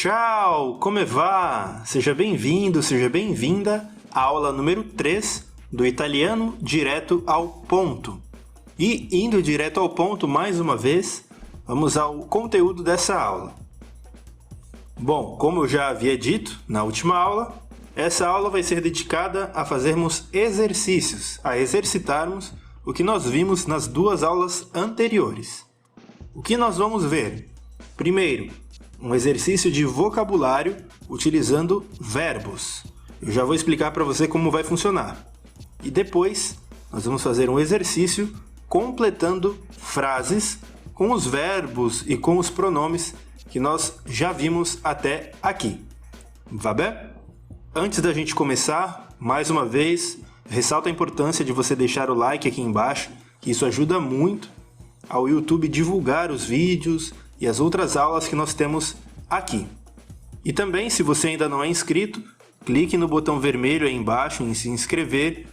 Ciao, come va? Seja bem-vindo, seja bem-vinda à aula número 3 do italiano direto ao ponto. E indo direto ao ponto mais uma vez, vamos ao conteúdo dessa aula. Bom, como eu já havia dito na última aula, essa aula vai ser dedicada a fazermos exercícios, a exercitarmos o que nós vimos nas duas aulas anteriores. O que nós vamos ver? Primeiro, um exercício de vocabulário utilizando verbos. Eu já vou explicar para você como vai funcionar. E depois, nós vamos fazer um exercício completando frases com os verbos e com os pronomes que nós já vimos até aqui. Va bem? Antes da gente começar, mais uma vez, ressalto a importância de você deixar o like aqui embaixo, que isso ajuda muito ao YouTube divulgar os vídeos e as outras aulas que nós temos aqui. E também, se você ainda não é inscrito, clique no botão vermelho aí embaixo em se inscrever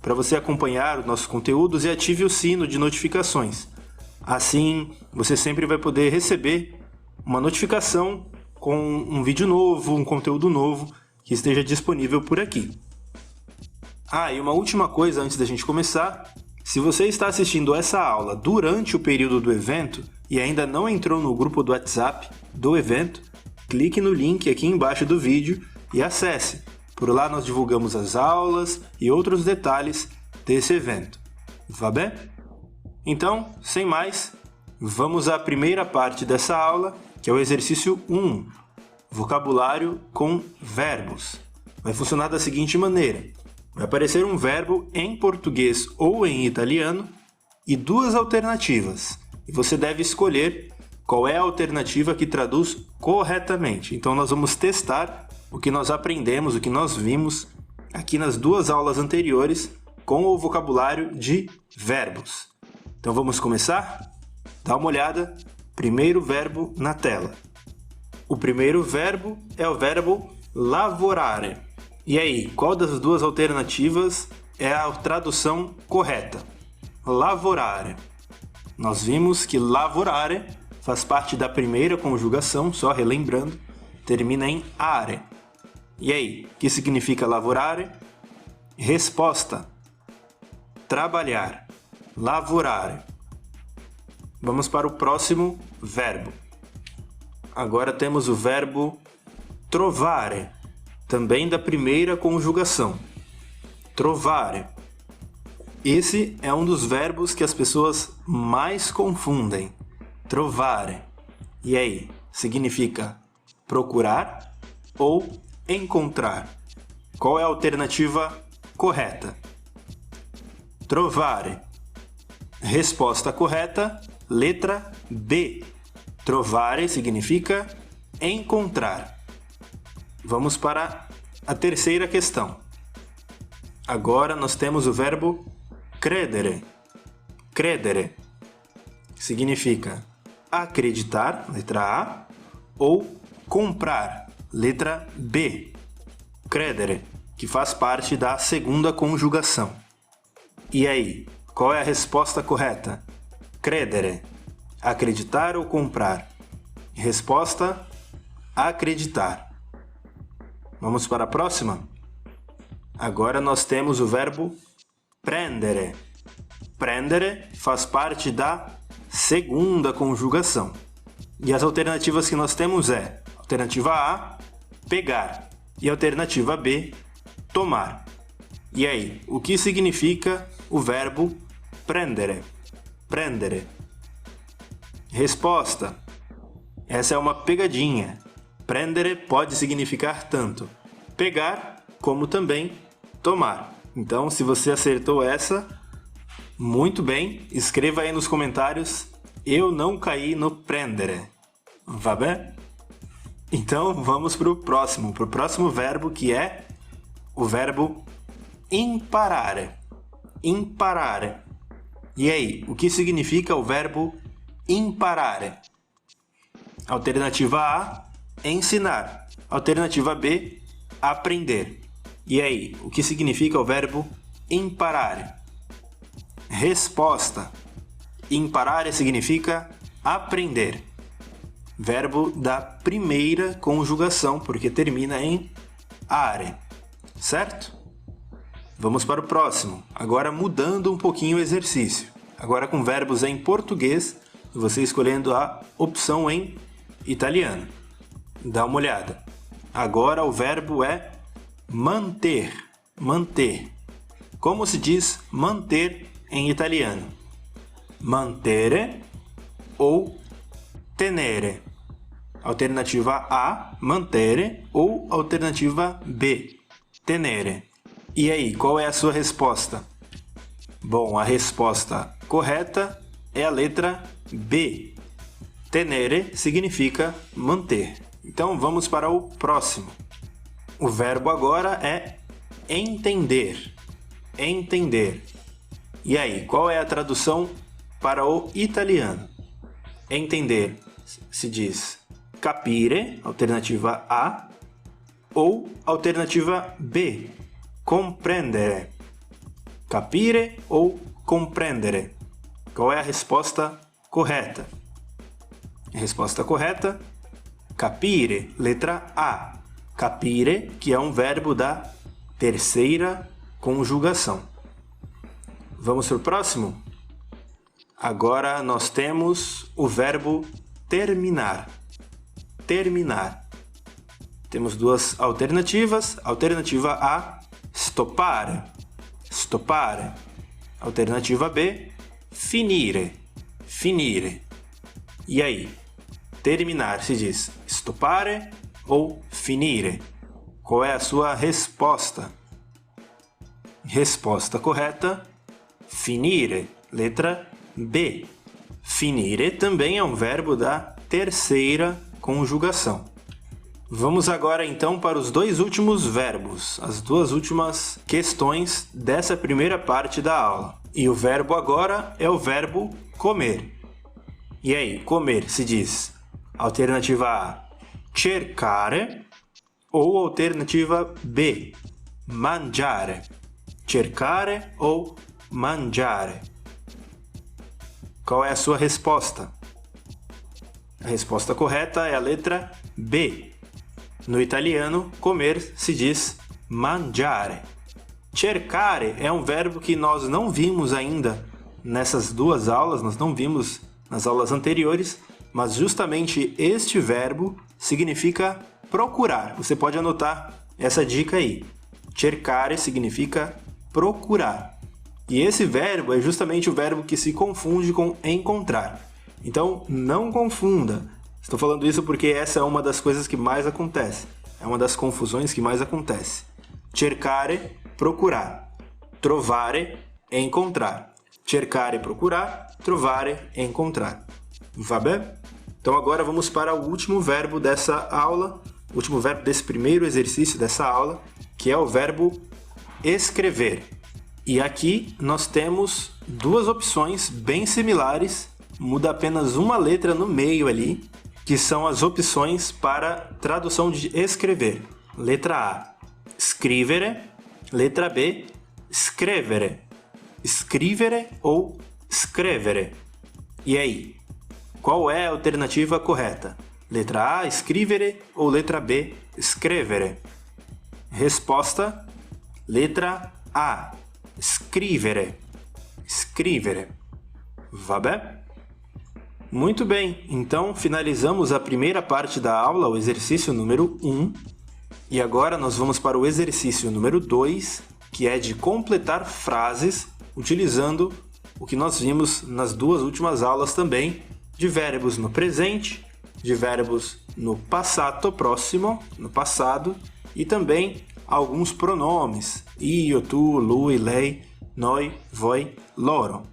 para você acompanhar os nossos conteúdos e ative o sino de notificações. Assim, você sempre vai poder receber uma notificação com um vídeo novo, um conteúdo novo que esteja disponível por aqui. E uma última coisa antes da gente começar. Se você está assistindo essa aula durante o período do evento e ainda não entrou no grupo do WhatsApp do evento, clique no link aqui embaixo do vídeo e acesse. Por lá nós divulgamos as aulas e outros detalhes desse evento. Va bem? Então, sem mais, vamos à primeira parte dessa aula, que é o exercício 1, vocabulário com verbos. Vai funcionar da seguinte maneira. Vai aparecer um verbo em português ou em italiano e duas alternativas. E você deve escolher qual é a alternativa que traduz corretamente. Então nós vamos testar o que nós aprendemos, o que nós vimos aqui nas duas aulas anteriores com o vocabulário de verbos. Então vamos começar? Dá uma olhada. Primeiro verbo na tela. O primeiro verbo é o verbo lavorare. E aí, qual das duas alternativas é a tradução correta? Lavorare. Nós vimos que lavorare faz parte da primeira conjugação, só relembrando, termina em are. E aí, o que significa lavorare? Resposta: trabalhar. Lavorare. Vamos para o próximo verbo. Agora temos o verbo trovare, também da primeira conjugação. Trovare. Esse é um dos verbos que as pessoas mais confundem. Trovare. E aí, significa procurar ou encontrar? Qual é a alternativa correta? Trovare. Resposta correta, letra B. Trovare significa encontrar. Vamos para a terceira questão. Agora nós temos o verbo credere. Credere significa acreditar, letra A, ou comprar, letra B. Credere, que faz parte da segunda conjugação. E aí, qual é a resposta correta? Credere, acreditar ou comprar? Resposta: acreditar. Vamos para a próxima? Agora nós temos o verbo prendere. Prendere faz parte da segunda conjugação. E as alternativas que nós temos é: alternativa A, pegar, e alternativa B, tomar. E aí, o que significa o verbo prendere? Prendere. Resposta: essa é uma pegadinha. Prendere pode significar tanto pegar como também tomar. Então, se você acertou essa, muito bem, escreva aí nos comentários: eu não caí no prendere. Va bem? Então, vamos para o próximo verbo, que é o verbo imparare. Imparare. E aí, o que significa o verbo imparare? Alternativa A, ensinar. Alternativa B, aprender. E aí, o que significa o verbo imparare? Resposta: imparare significa aprender. verbo da primeira conjugação, porque termina em are, certo? Vamos para o próximo, agora mudando um pouquinho o exercício. Agora com verbos em português, você escolhendo a opção em italiano. Dá uma olhada. Agora o verbo é manter, manter. Como se diz manter em italiano? Mantere ou tenere. Alternativa A, mantere, ou alternativa B, tenere. E aí, qual é a sua resposta? Bom, a resposta correta é a letra B. Tenere significa manter. Então vamos para o próximo. O verbo agora é entender. Entender. E aí, qual é a tradução para o italiano? Entender se diz capire, alternativa A, ou alternativa B, comprendere. Capire ou comprendere. Qual é a resposta correta? A resposta correta, capire, letra A. Capire, que é um verbo da terceira conjugação. Vamos para o próximo? Agora nós temos o verbo terminar. Terminar. Temos duas alternativas. Alternativa A, stoppare. Stoppare. Alternativa B, finire. Finire. E aí? Terminar se diz stoppare ou finire? Qual é a sua resposta? Resposta correta, finire, letra B. Finire também é um verbo da terceira conjugação. Vamos agora então para os dois últimos verbos, as duas últimas questões dessa primeira parte da aula. E o verbo agora é o verbo comer. E aí, comer se diz alternativa A, cercare, ou alternativa B, mangiare. Cercare ou mangiare. Qual é a sua resposta? A resposta correta é a letra B. No italiano, comer se diz mangiare. Cercare é um verbo que nós não vimos ainda nessas duas aulas, nós não vimos nas aulas anteriores, mas justamente este verbo significa procurar. Você pode anotar essa dica aí. Cercare significa procurar. E esse verbo é justamente o verbo que se confunde com encontrar. Então, não confunda. Estou falando isso porque essa é uma das coisas que mais acontece. É uma das confusões que mais acontece. Cercare, procurar. Trovare, encontrar. Cercare, procurar. Trovare, encontrar. Va bem? Então agora vamos para o último verbo dessa aula, o último verbo desse primeiro exercício dessa aula, que é o verbo escrever. E aqui nós temos duas opções bem similares, muda apenas uma letra no meio ali, que são as opções para tradução de escrever. Letra A, scrivere. Letra B, scrivere. Scrivere ou scrivere. E aí, qual é a alternativa correta? Letra A, scrivere, ou letra B, scrivere? Resposta, letra A, scrivere. Scrivere. Va bem? Muito bem, então finalizamos a primeira parte da aula, o exercício número 1. E agora nós vamos para o exercício número 2, que é de completar frases utilizando o que nós vimos nas duas últimas aulas também, de verbos no presente, de verbos no passato próximo, no passado, e também alguns pronomes, io, tu, lui, lei, noi, voi, loro,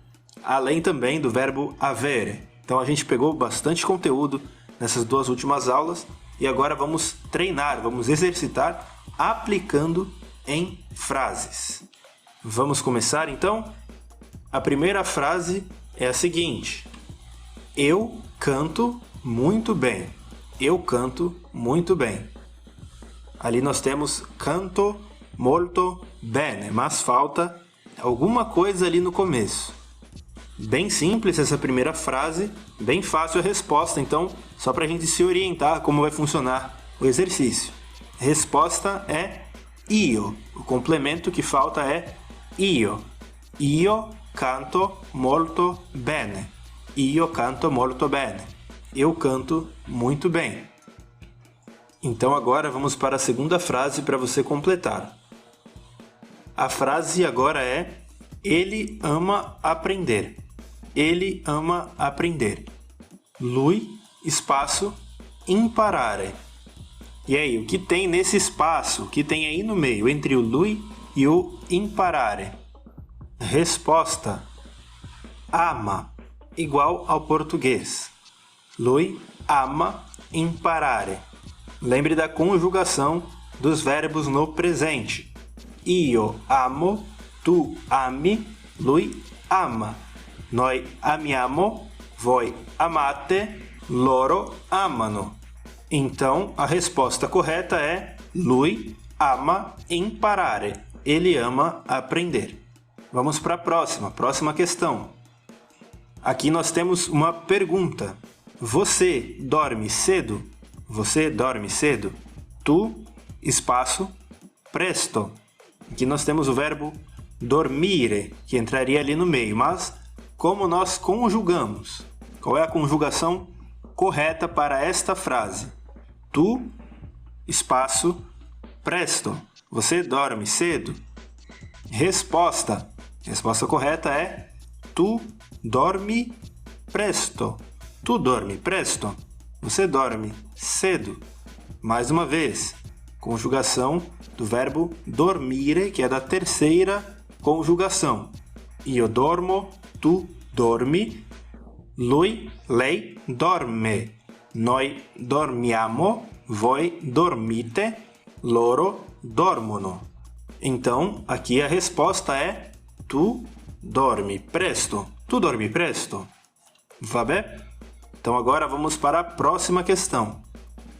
além também do verbo avere. Então a gente pegou bastante conteúdo nessas duas últimas aulas e agora vamos treinar, vamos exercitar aplicando em frases. Vamos começar então? A primeira frase é a seguinte: eu canto muito bem. Eu canto muito bem. Ali nós temos canto molto bene, mas falta alguma coisa ali no começo. Bem simples essa primeira frase, bem fácil a resposta, então, só para a gente se orientar como vai funcionar o exercício. A resposta é io. O complemento que falta é io. Io canto molto bene. Io canto molto bene. Eu canto muito bem. Então agora vamos para a segunda frase para você completar. A frase agora é: ele ama aprender. Ele ama aprender. Lui, espaço, imparare. E aí, o que tem nesse espaço? O que tem aí no meio, entre o lui e o imparare? Resposta: ama, igual ao português. Lui ama imparare. Lembre da conjugação dos verbos no presente. Io amo, tu ami, lui ama. Noi amiamo, voi amate, loro amano. Então, a resposta correta é lui ama imparare. Ele ama aprender. Vamos para a próxima questão. Aqui nós temos uma pergunta. Você dorme cedo? Você dorme cedo? Tu, espaço, presto. Aqui nós temos o verbo dormire, que entraria ali no meio, mas como nós conjugamos? Qual é a conjugação correta para esta frase? Tu, espaço, presto. Você dorme cedo? Resposta. Resposta correta é tu dormi presto. Tu dormi presto. Você dorme cedo. Mais uma vez, conjugação do verbo dormire, que é da terceira conjugação. Io dormo, tu dormi, lui, lei dorme. Noi dormiamo, voi dormite, loro dormono. Então, aqui a resposta é tu dormi presto. Tu dormi presto? Va bem? Então agora vamos para a próxima questão.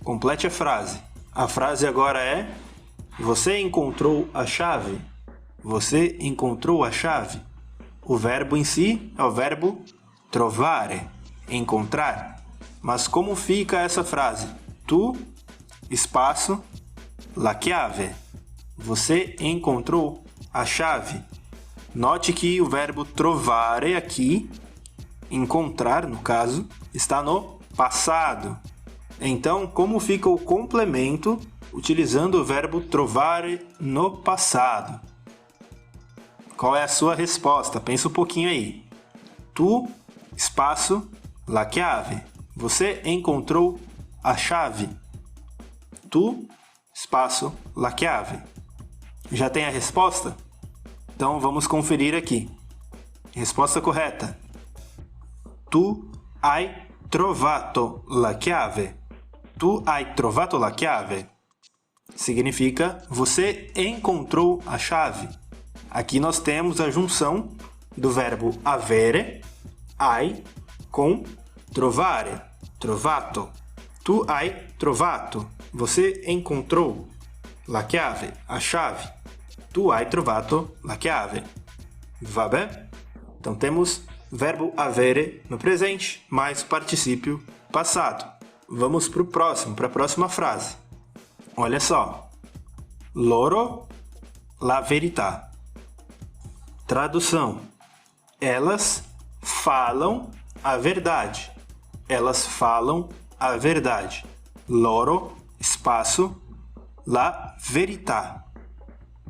Complete a frase. A frase agora é: você encontrou a chave? Você encontrou a chave? O verbo em si é o verbo trovare, encontrar. Mas como fica essa frase? Tu, espaço, la chiave. Você encontrou a chave. Note que o verbo trovare aqui, encontrar no caso, está no passado. Então, como fica o complemento utilizando o verbo trovare no passado? Qual é a sua resposta? Pensa um pouquinho aí. Tu, espaço, la chiave. Você encontrou a chave. Tu, espaço, la chiave. Já tem a resposta? Então vamos conferir aqui. Resposta correta. Tu hai trovato la chiave. Tu hai trovato la chiave. Significa você encontrou a chave. Aqui nós temos a junção do verbo avere, hai, com trovare, trovato. Tu hai trovato. Você encontrou la chiave, a chave. Tu hai trovato la chiave. Va bem? Então temos verbo avere no presente, mais particípio passado. Vamos para a próxima frase. Olha só. Loro la verità. Tradução. Elas falam a verdade. Elas falam a verdade. Loro, espaço, la verità.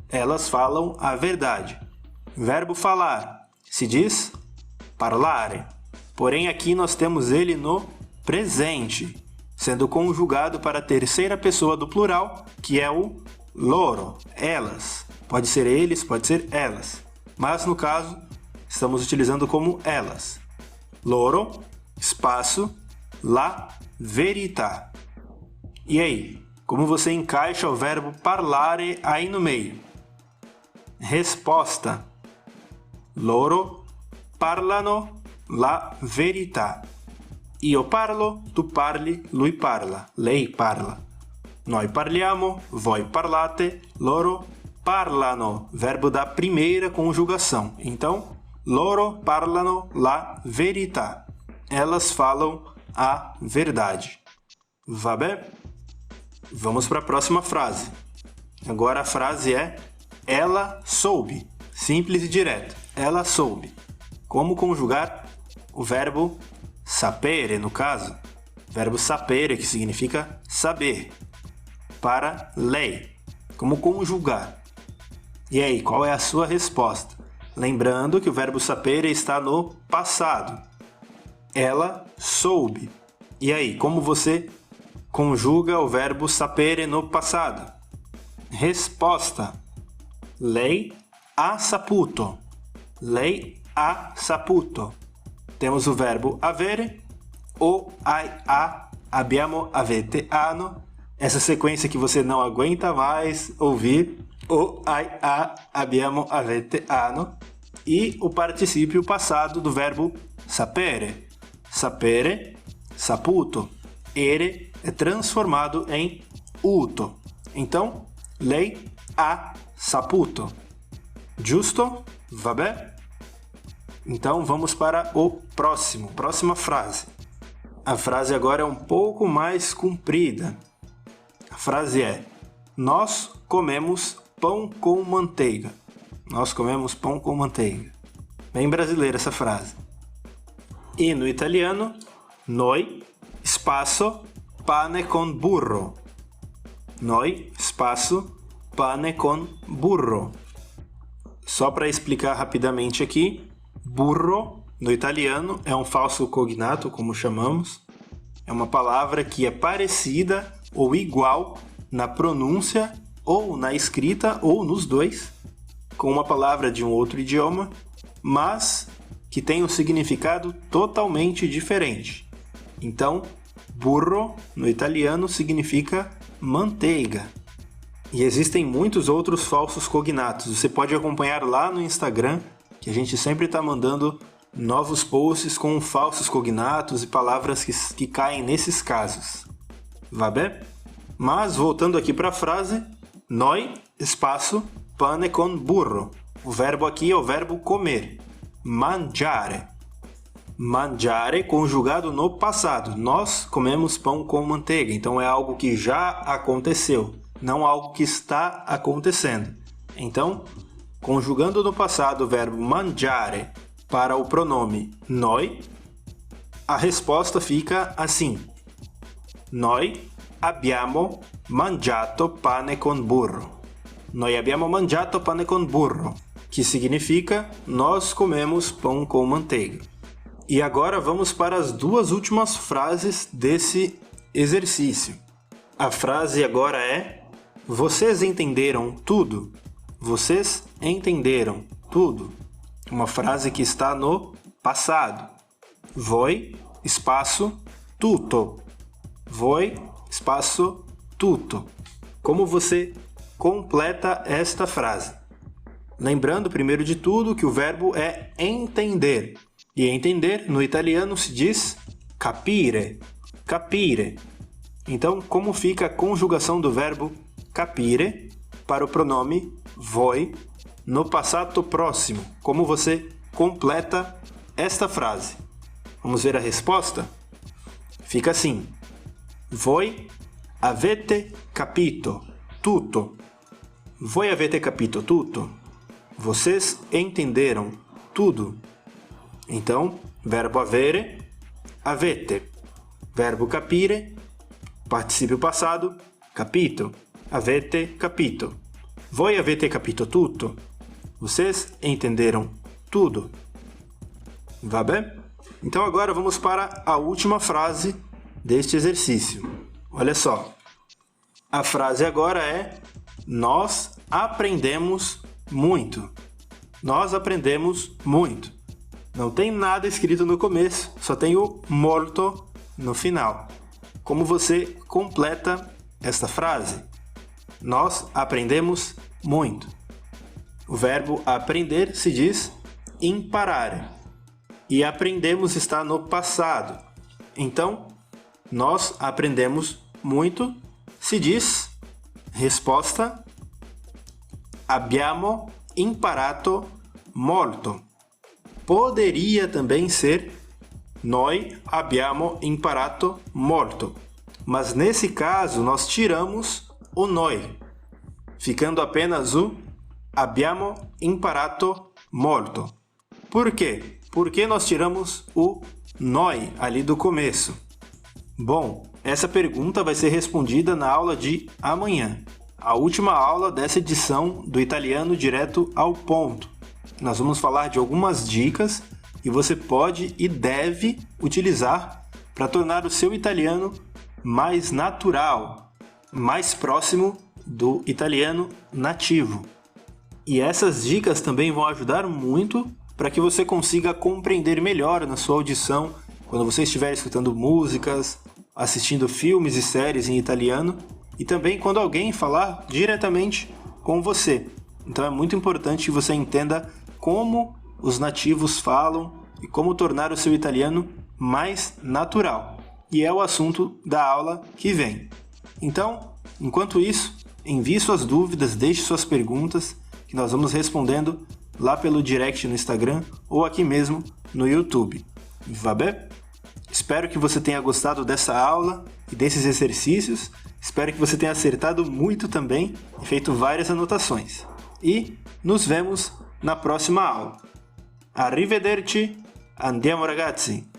Elas falam a verdade. Verbo falar se diz parlare. Porém, aqui nós temos ele no presente, sendo conjugado para a terceira pessoa do plural, que é o loro, elas. Pode ser eles, pode ser elas. Mas, no caso, estamos utilizando como elas. Loro, espaço, la verità. E aí, como você encaixa o verbo parlare aí no meio? Resposta. Loro parlano la verità. Io parlo, tu parli, lui parla, lei parla. Noi parliamo, voi parlate, loro parlano. Verbo da primeira conjugação. Então, Loro parlano la verità. Elas falam a verdade. Va bem? Vamos para a próxima frase. Agora a frase é ela soube. Simples e direto. Ela soube. Como conjugar o verbo sapere, no caso? Verbo sapere, que significa saber. Para lei. Como conjugar? E aí, qual é a sua resposta? Lembrando que o verbo sapere está no passado. Ela soube. E aí, como você conjuga o verbo sapere no passado? Resposta. Lei ha saputo. Lei ha saputo. Temos o verbo avere. O, ai, a, abbiamo, avete, hanno. Essa sequência que você não aguenta mais ouvir. O, ai, a, abbiamo, avete, hanno. E o particípio passado do verbo sapere. Sapere, saputo. Ere é transformado em uto. Então, lei ha saputo. Giusto? Va bem? Então, vamos para o próximo. Próxima frase. A frase agora é um pouco mais comprida. A frase é: nós comemos pão com manteiga. Nós comemos pão com manteiga. Bem brasileira essa frase. E no italiano, noi spasso pane con burro. Noi spasso pane con burro. Só para explicar rapidamente aqui, burro no italiano é um falso cognato, como chamamos. É uma palavra que é parecida ou igual na pronúncia ou na escrita ou nos dois, com uma palavra de um outro idioma, mas que tem um significado totalmente diferente. Então, burro no italiano significa manteiga. E existem muitos outros falsos cognatos. Você pode acompanhar lá no Instagram, que a gente sempre está mandando novos posts com falsos cognatos e palavras que caem nesses casos. Va bem? Mas, voltando aqui para a frase, noi spasso pane con burro. O verbo aqui é o verbo comer. Mangiare. Mangiare conjugado no passado. Nós comemos pão com manteiga. Então é algo que já aconteceu, não algo que está acontecendo. Então, conjugando no passado o verbo mangiare para o pronome noi, a resposta fica assim: noi abbiamo mangiato pane con burro. Noi abbiamo mangiato pane con burro, que significa nós comemos pão com manteiga. E agora vamos para as duas últimas frases desse exercício. A frase agora é: vocês entenderam tudo? Vocês entenderam tudo? Uma frase que está no passado. Voi, espaço, tutto. Voi, espaço, tutto. Como você completa esta frase? Lembrando, primeiro de tudo, que o verbo é entender. E entender, no italiano, se diz capire. Capire. Então, como fica a conjugação do verbo capire para o pronome voi no passato próximo? Como você completa esta frase? Vamos ver a resposta? Fica assim: voi avete capito tutto. Voi avete capito tutto. Vocês entenderam tudo. Então, verbo avere, avete. Verbo capire, particípio passado, capito. Avete capito. Voi avete capito tutto. Vocês entenderam tudo. Va bem? Então agora vamos para a última frase deste exercício. Olha só. A frase agora é: nós aprendemos muito. Nós aprendemos muito. Não tem nada escrito no começo, só tem o molto no final. Como você completa esta frase? Nós aprendemos muito. O verbo aprender se diz imparare. E aprendemos está no passado. Então, nós aprendemos muito se diz, resposta, abbiamo imparato molto. Poderia também ser noi abbiamo imparato molto. Mas nesse caso, nós tiramos o noi, ficando apenas o abbiamo imparato molto. Por quê? Por que nós tiramos o noi ali do começo? Bom, essa pergunta vai ser respondida na aula de amanhã, a última aula dessa edição do Italiano Direto ao Ponto. Nós vamos falar de algumas dicas que você pode e deve utilizar para tornar o seu italiano mais natural, mais próximo do italiano nativo. E essas dicas também vão ajudar muito para que você consiga compreender melhor na sua audição quando você estiver escutando músicas, assistindo filmes e séries em italiano e também quando alguém falar diretamente com você. Então é muito importante que você entenda como os nativos falam e como tornar o seu italiano mais natural. E é o assunto da aula que vem. Então, enquanto isso, envie suas dúvidas, deixe suas perguntas, que nós vamos respondendo lá pelo direct no Instagram ou aqui mesmo no YouTube. Va bem? Espero que você tenha gostado dessa aula e desses exercícios. Espero que você tenha acertado muito também e feito várias anotações. E nos vemos na próxima aula. Arrivederci, andiamo ragazzi!